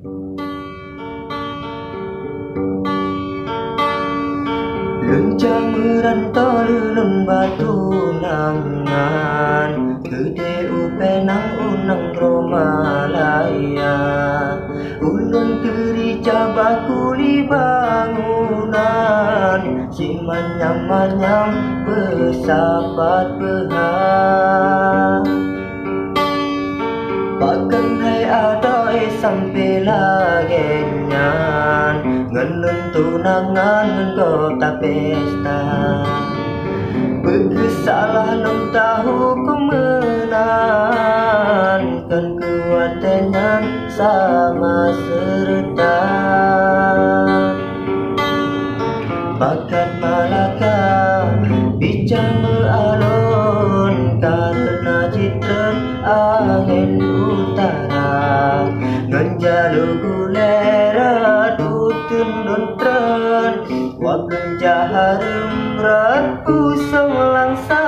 Lencang merantau lulun batu nangan, gede upenang unang Romalaya. Ulun terica bakuli bangunan, si manyam-manyam besapat behang. Bahkan hai adoi sampai lagenyan, ngelun tunangan kota pesta. Berkesalah lom tahu kemenang, kan kuatannya sama serta. Bakat Malaka bincang beralun, karena citra angin utara. Ngenjalu gulera tutun dontren, wablun jaharum rat pusong langsa.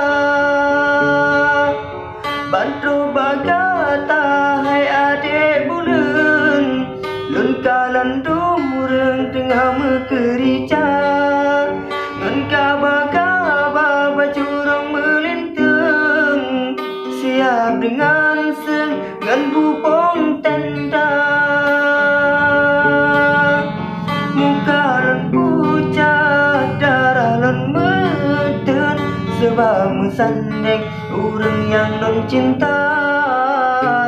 Bantu bagata hai adik bulan, lun kalan dumureng tengah mekerica. Ngan kaba-kaba bacurang melintang, siap dengan seng ngan bupong tenda. Muka lun pucat, darah lun meten, sebab mesandeng urang yang non cinta.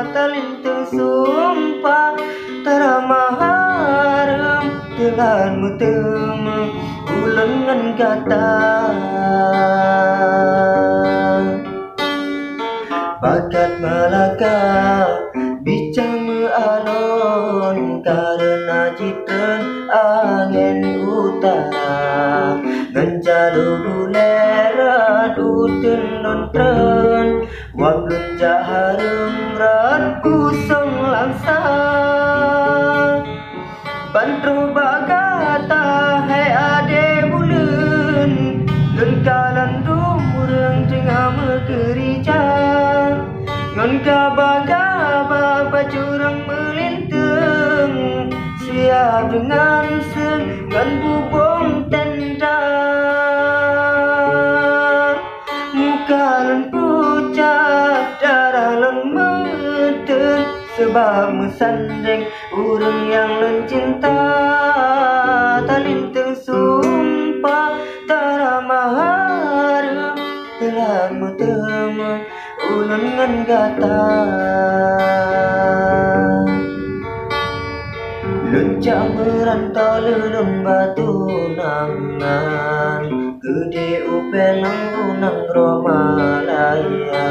Talintang sumpah taramah harum, telan mutem ulang ngan kata. Bakat Malaka bincang mealon, karena citra angin utara. Ngenjalu gulera tutun dontren, wablun jaharum rat pusong langsa. Bantro bagata hai ade bulan, lun kalan dumureng tengah mekerica. Ngan kaba-kaba bacurang melintang, siap dengan seng ngan bubong tenda. Muka lun pucat, darah lun meten, sebab mesandeng urang yang lun cinta. Talintang sumpah taramah harum, telah mutema ulang ngan gata. Lencang merantau lulun batu nangan, gede upenang unang Romalaya.